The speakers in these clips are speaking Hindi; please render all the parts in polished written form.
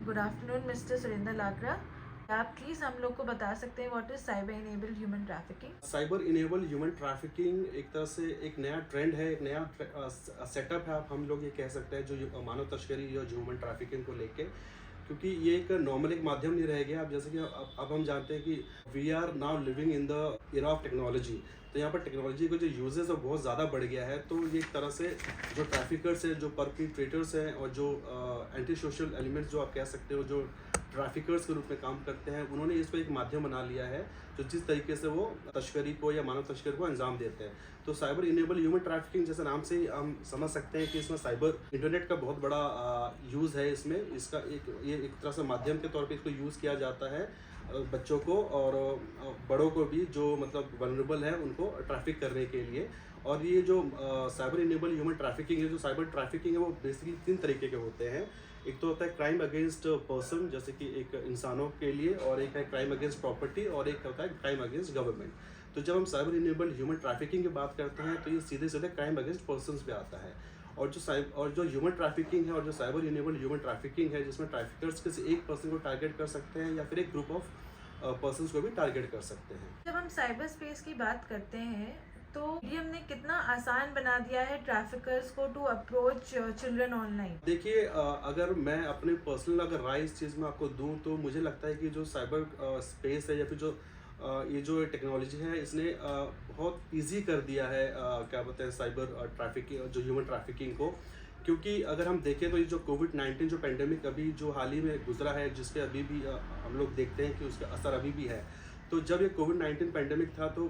Good afternoon mister Surendra Lakra. आप प्लीज़ हम लोग को बता सकते हैं what is cyber enabled human trafficking? Cyber enable human trafficking एक तरह से एक नया ट्रेंड है, एक नया सेटअप है, आप हम लोग ये कह सकते हैं, जो मानव तस्करी या ह्यूमन ट्रैफिकिंग को लेके, क्योंकि ये एक नॉर्मल एक माध्यम नहीं रह गया। अब जैसे कि अब हम जानते हैं कि we are now living in the era of technology. तो यहाँ पर टेक्नोलॉजी का जो यूजेस है बहुत ज़्यादा बढ़ गया है। तो ये एक तरह से जो ट्रैफिकर्स हैं, जो परपिट्रेटर्स हैं और जो एंटी सोशल एलिमेंट्स जो आप कह सकते हो, जो ट्रैफिकर्स के रूप में काम करते हैं, उन्होंने इसको एक माध्यम बना लिया है जो जिस तरीके से वो तस्करी को या मानव तस्करी को अंजाम देते हैं। तो साइबर इनेबल ह्यूमन ट्रैफिकिंग जैसे नाम से ही हम समझ सकते हैं कि इसमें साइबर इंटरनेट का बहुत बड़ा यूज़ है। इसमें इसका ये एक तरह से माध्यम के तौर पे इसको यूज़ किया जाता है बच्चों को और बड़ों को भी, जो मतलब वनरेबल है, उनको ट्रैफिक करने के लिए। और ये जो साइबर इनेबल ह्यूमन ट्रैफिकिंग है, जो साइबर ट्रैफिकिंग है, वो बेसिकली 3 तरीके के होते हैं। एक तो होता है क्राइम अगेंस्ट पर्सन, जैसे कि एक इंसानों के लिए, और एक है क्राइम अगेंस्ट प्रॉपर्टी, और एक होता है क्राइम अगेंस्ट गवर्नमेंट। तो जब हम साइबर इनेबल ह्यूमन ट्रैफिकिंग की बात करते हैं तो ये सीधे सीधे क्राइम अगेंस्ट पर्सन पे आता है। और जो ह्यूमन ट्रैफिकिंग है और जो साइबर इनेबल ह्यूमन ट्रैफिकिंग है, जिसमें ट्रैफिकर्स किसी एक पर्सन को टारगेट कर सकते हैं या फिर एक ग्रुप ऑफ पर्सन्स को भी टारगेट कर सकते हैं। जब हम साइबर स्पेस की बात करते हैं तो मीडियम ने कितना आसान बना दिया है ट्रैफिकर्स को टू अप्रोच चिल्ड्रन ऑनलाइन? देखिए, अगर मैं अपने पर्सनल अगर राय इस चीज़ में आपको दूं, तो मुझे लगता है कि जो साइबर स्पेस है या फिर जो ये जो टेक्नोलॉजी है, इसने बहुत इजी कर दिया है, क्या बोलते हैं, साइबर ट्रैफिकिंग, जो ह्यूमन ट्रैफिकिंग को। क्योंकि अगर हम देखें तो ये जो कोविड-19 जो पेंडेमिक अभी जो हाल ही में गुजरा है, जिसके अभी भी हम लोग देखते हैं कि उसका असर अभी भी है। तो जब ये कोविड-19 पेंडेमिक था तो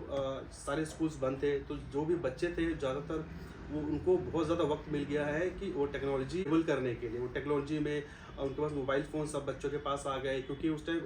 सारे स्कूल्स बंद थे, तो जो भी बच्चे थे ज़्यादातर, वो उनको बहुत ज़्यादा वक्त मिल गया है कि वो टेक्नोलॉजी यूज़ करने के लिए, वो टेक्नोलॉजी में उनके पास मोबाइल फ़ोन सब बच्चों के पास आ गए, क्योंकि उस टाइम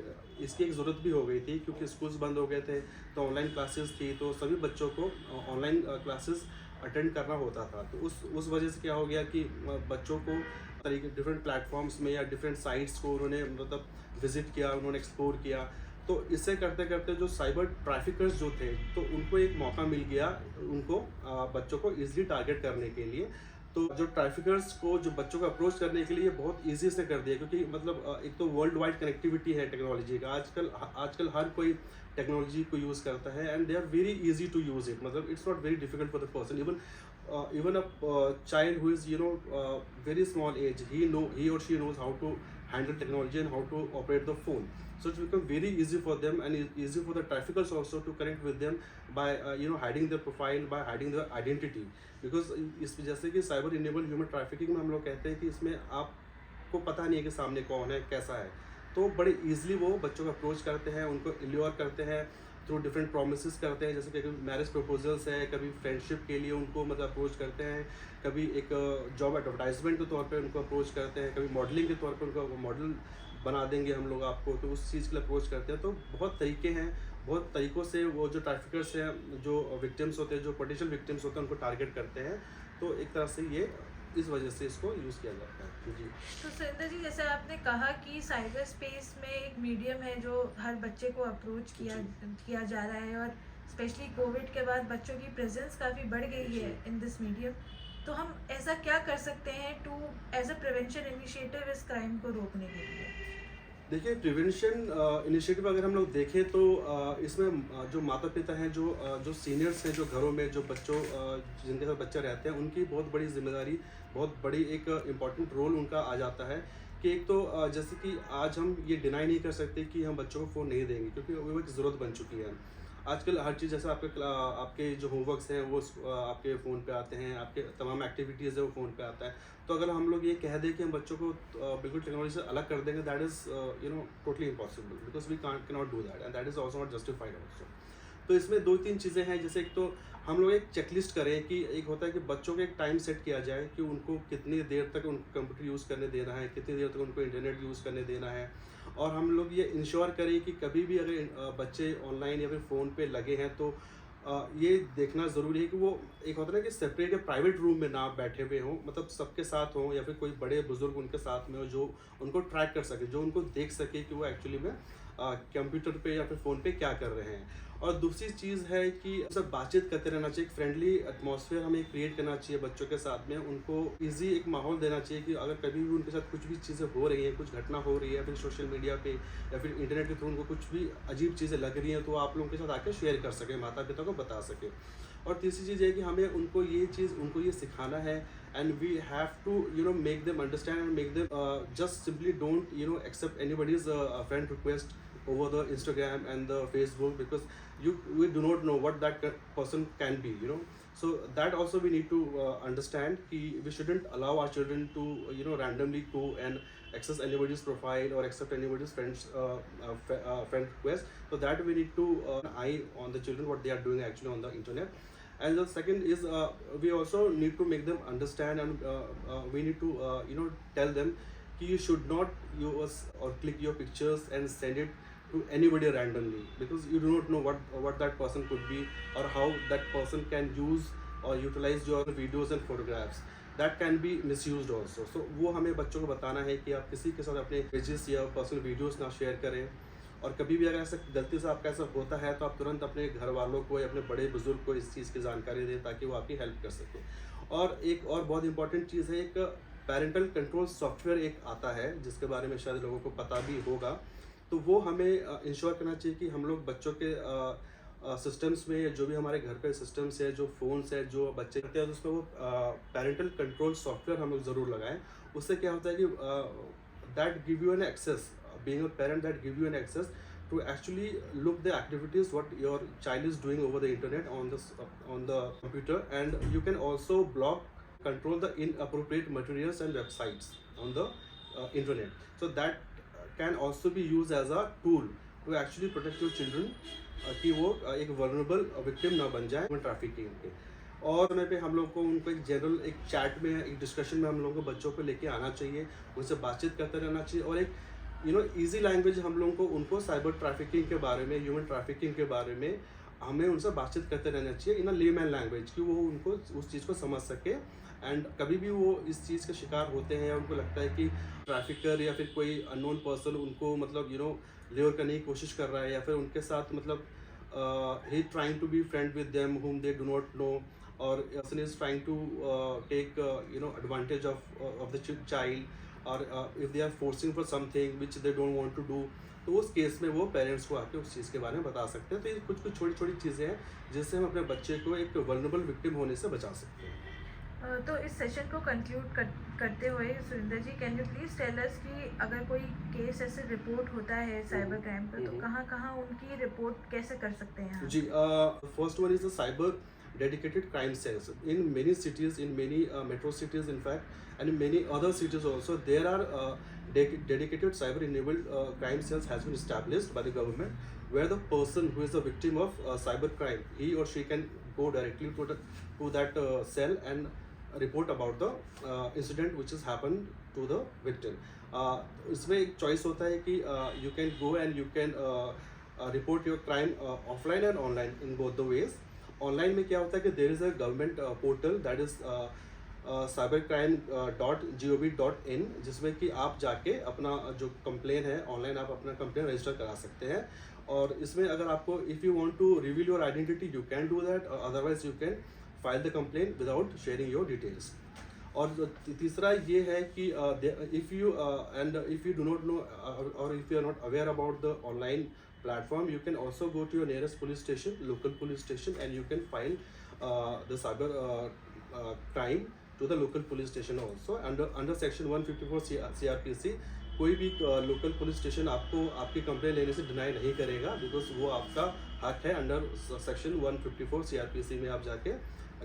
इसकी एक ज़रूरत भी हो गई थी, क्योंकि स्कूल्स बंद हो गए थे, तो ऑनलाइन क्लासेस थी, तो सभी बच्चों को ऑनलाइन क्लासेस अटेंड करना होता था। तो उस वजह से क्या हो गया कि बच्चों को तरीके डिफरेंट प्लेटफॉर्म्स में या डिफरेंट साइट्स को उन्होंने मतलब विजिट किया, उन्होंने एक्सप्लोर किया। तो इससे करते करते जो साइबर ट्रैफिकर्स जो थे, तो उनको एक मौका मिल गया, उनको बच्चों को ईजिली टारगेट करने के लिए। तो जो ट्रैफिकर्स को जो बच्चों को अप्रोच करने के लिए बहुत ईजी से कर दिया, क्योंकि मतलब एक तो वर्ल्ड वाइड कनेक्टिविटी है टेक्नोलॉजी का। आजकल हर कोई टेक्नोलॉजी को यूज़ करता है, and they are very easy to use it. मतलब it's not very difficult for the person, even a child who is very small age, he or she knows how to handle technology and how to operate the phone. So it's become very easy for them, and easy for the traffickers also to connect with them by hiding their profile, by hiding their identity. Because इस जैसे कि साइबर इनेबल ह्यूमन ट्रैफिकिंग में हम लोग कहते हैं कि इसमें आपको पता नहीं है कि सामने कौन है, कैसा है। तो बड़े ईजिली वो बच्चों को अप्रोच करते हैं, उनको इल्योर करते हैं थ्रू डिफरेंट प्रोमिस करते हैं, जैसे कि कभी मैरिज प्रपोजल्स है, कभी फ्रेंडशिप के लिए उनको मतलब अप्रोच करते हैं, कभी एक जॉब एडवर्टाइजमेंट के तौर पे उनको अप्रोच करते हैं, कभी मॉडलिंग के तौर पे उनको मॉडल बना देंगे हम लोग आपको, तो उस चीज़ के लिए अप्रोच करते हैं। तो बहुत तरीके हैं, बहुत तरीक़ों से वो जो ट्रैफिकर्स हैं, जो विक्टिम्स होते हैं, जो पोटेंशियल विक्टिम्स होते हैं, उनको टारगेट करते हैं। तो एक तरह से ये इस वजह से इसको यूज़ किया जाता है जी। तो सुरेंद्र जी, जैसे आपने कहा कि साइबर स्पेस में एक मीडियम है जो हर बच्चे को अप्रोच किया जा रहा है, और स्पेशली कोविड के बाद बच्चों की प्रेजेंस काफ़ी बढ़ गई है इन दिस मीडियम। तो हम ऐसा क्या कर सकते हैं to as a prevention initiative इस क्राइम को रोकने के लिए? देखिए, प्रिवेंशन इनिशिएटिव अगर हम लोग देखें तो इसमें जो माता पिता हैं, जो सीनियर्स हैं, जो घरों में जो बच्चों जिनके साथ बच्चे रहते हैं, उनकी बहुत बड़ी जिम्मेदारी, बहुत बड़ी एक इम्पॉर्टेंट रोल उनका आ जाता है। कि एक तो जैसे कि आज हम ये डिनाई नहीं कर सकते कि हम बच्चों को फ़ोन नहीं देंगे, क्योंकि वो एक ज़रूरत बन चुकी है। आजकल हर चीज़, जैसे आपके जो होमवर्क्स हैं वो आपके फ़ोन पे आते हैं, आपके तमाम एक्टिविटीज़ है वो फ़ोन पे आता है। तो अगर हम लोग ये कह दें कि हम बच्चों को बिल्कुल टेक्नोलॉजी से अलग कर देंगे, that is totally impossible, because we can not do that, and that is also not justified also. तो इसमें 2-3 चीज़ें हैं, जैसे एक तो हम लोग एक चेकलिस्ट करें कि एक होता है कि बच्चों को एक टाइम सेट किया जाए कि उनको कितनी देर तक उनको कंप्यूटर यूज़ करने देना है, कितनी देर तक उनको इंटरनेट यूज़ करने देना है। और हम लोग ये इंश्योर करें कि कभी भी अगर बच्चे ऑनलाइन या फिर फ़ोन पे लगे हैं, तो ये देखना ज़रूरी है कि वो एक होता है ना कि सेपरेट या प्राइवेट रूम में ना बैठे हुए हों, मतलब सबके साथ हों, या फिर कोई बड़े बुजुर्ग उनके साथ में हो, जो उनको ट्रैक कर सके, जो उनको देख सके कि वो एक्चुअली में कंप्यूटर पे या फिर फ़ोन पे क्या कर रहे हैं। और दूसरी चीज़ है कि सब बातचीत करते रहना चाहिए, एक फ्रेंडली एटमॉस्फेयर हमें क्रिएट करना चाहिए बच्चों के साथ में, उनको ईज़ी एक माहौल देना चाहिए कि अगर कभी भी उनके साथ कुछ भी चीज़ें हो रही हैं, कुछ घटना हो रही है, फिर सोशल मीडिया पे या फिर इंटरनेट के थ्रू उनको कुछ भी अजीब चीज़ें लग रही हैं, तो वो आप लोगों के साथ आके शेयर कर सकें, माता-पिता को बता सकें। और तीसरी चीज़ ये है कि हमें उनको ये सिखाना है, and we have to make them understand and make them just simply don't accept anybody's friend request over the Instagram and the Facebook, because we do not know what that person can be, so that also we need to understand कि we shouldn't allow our children to randomly go and access anybody's profile or accept anybody's friend request. So that we need to eye on the children what they are doing actually on the internet. And the second is we also need to make them understand, and we need to tell them कि you should not use or click your pictures and send it to anybody randomly, because you do not know what that person could be, or how that person can use or utilize your videos and photographs. That can be misused also. So वो हमें बच्चों को बताना है कि आप किसी के साथ अपने पेजेस या पर्सनल वीडियोस ना शेयर करें, और कभी भी अगर ऐसा गलती से आपका ऐसा होता है तो आप तुरंत अपने घर वालों को या अपने बड़े बुजुर्ग को इस चीज़ की जानकारी दें, ताकि वो आपकी हेल्प कर सकें। और एक और बहुत इंपॉर्टेंट चीज़ है, एक पेरेंटल कंट्रोल सॉफ्टवेयर एक आता है जिसके बारे में शायद लोगों को पता भी होगा। तो वो हमें इंश्योर करना चाहिए कि हम लोग बच्चों के सिस्टम्स में, जो भी हमारे घर पे सिस्टम्स है, जो फ़ोन्स है, जो बच्चे करते हैं, उसमें वो पेरेंटल कंट्रोल सॉफ्टवेयर हम लोग ज़रूर लगाएं। उससे क्या होता है कि that give you an access, being a parent, that give you an access to actually look the activities what your child is doing over the internet on the computer, and you can also control the inappropriate materials and websites on the internet. So that can also be used as a tool to actually protect your children कि वो एक vulnerable victim ना बन जाए ट्रैफिकिंग के। और समय पे हम लोग को उनको एक जनरल एक चैट में, एक डिस्कशन में हम लोगों को बच्चों को लेके आना चाहिए, उनसे बातचीत करते रहना चाहिए, और एक इजी लैंग्वेज हम लोगों को उनको साइबर ट्रैफिकिंग के बारे में, ह्यूमन ट्रैफिकिंग के बारे में हमें उनसे बातचीत करते रहना चाहिए इन अ लेमैन लैंग्वेज, कि वो उनको उस चीज़ को समझ सके। एंड कभी भी वो इस चीज़ के शिकार होते हैं या उनको लगता है कि ट्रैफिकर या फिर कोई अननोन पर्सन उनको मतलब ल्योर करने की कोशिश कर रहा है, या फिर उनके साथ मतलब ही trying to be friend with them whom they do not know, or person is trying to take advantage of the child, or if they are forcing for something which they don't want to do, तो उस केस में वो पेरेंट्स को आके उस चीज़ के बारे में बता सकते हैं। तो ये कुछ छोटी छोटी चीज़ें हैं जिससे हम अपने बच्चे को एक वल्नरेबल विक्टिम होने से बचा सकते हैं। तो इस सेशन को कंक्लूड करते हुए Surinder ji, can you please tell us कि अगर कोई केस ऐसे रिपोर्ट होता है साइबर क्राइम पर, तो कहाँ कहाँ उनकी रिपोर्ट कैसे कर सकते हैं? जी, first one is the cyber dedicated crime cells in many cities, in many metro cities in fact, and in many other cities also. There are dedicated cyber enabled crime cells has been established by the government, where the person who is a victim of cyber crime, he or she can go directly to that cell and report about the incident which has happened to the victim. इसमें एक choice होता है कि you can go and you can report your crime offline and online, in both the ways. Online में क्या होता है कि there is a government portal that is cybercrime.gov.in, जिसमें कि आप जाके अपना जो कंप्लेन है ऑनलाइन आप अपना कंप्लेन रजिस्टर करा सकते हैं। और इसमें अगर आपको if you want to reveal your identity you can do that, otherwise you can file the complaint without sharing your details. और तीसरा ये है कि if you do not know और if you are not aware about the online platform, you can also go to your nearest police station, local police station, and you can file the cyber crime to the local police station also under section 154 CRPC। कोई भी लोकल पुलिस स्टेशन आपको आपकी कंप्लेन लेने से डिनाई नहीं करेगा, बिकॉज वो आपका हक है। अंडर सेक्शन 154 CRPC में आप जाके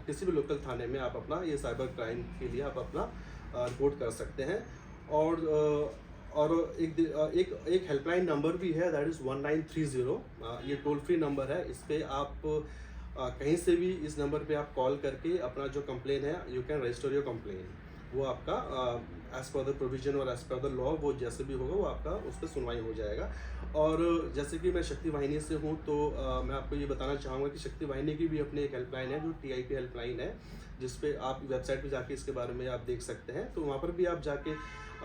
किसी भी लोकल थाने में आप अपना ये साइबर क्राइम के लिए आप अपना रिपोर्ट कर सकते हैं। और एक हेल्पलाइन नंबर भी है, दैट इज़ 1930। ये टोल फ्री नंबर है। इस पर आप कहीं से भी इस नंबर पे आप कॉल करके अपना जो कंप्लेन है you can register your complain. वो आपका एज़ पर द प्रोविजन और एज़ पर द लॉ वो जैसे भी होगा वो आपका उस पर सुनवाई हो जाएगा। और जैसे कि मैं शक्ति वाहिनी से हूँ, तो मैं आपको ये बताना चाहूँगा कि शक्ति वाहिनी की भी अपनी एक हेल्पलाइन है जो TIP हेल्पलाइन है, जिस पे आप वेबसाइट पे जाके इसके बारे में आप देख सकते हैं। तो वहाँ पर भी आप जाके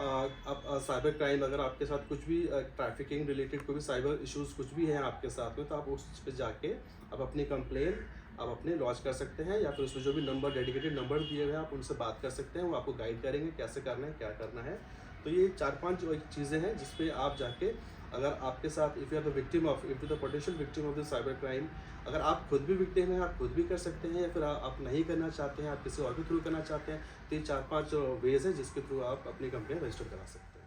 अब साइबर क्राइम, अगर आपके साथ कुछ भी ट्रैफिकिंग रिलेटेड कोई भी साइबर इश्यूज कुछ भी हैं आपके साथ में, तो आप उस पे जाके आप अपनी कंप्लेन आप अपने लॉन्च कर सकते हैं, या फिर उसमें जो भी नंबर, डेडिकेटेड नंबर दिए हुए हैं, आप उनसे बात कर सकते हैं। वो आपको गाइड करेंगे कैसे करना है, क्या करना है। तो ये 4-5 चीज़ें हैं जिस पे आप जाके, अगर आपके साथ if you are the victim of, if you the potential victim of the cyber crime, अगर आप खुद भी विक्टिम हैं, आप खुद भी कर सकते हैं, या फिर आप नहीं करना चाहते हैं, आप किसी और के थ्रू करना चाहते हैं, तो ये 4-5 वेज़ हैं जिसके थ्रू आप अपनी कंप्लेन रजिस्टर करा सकते हैं।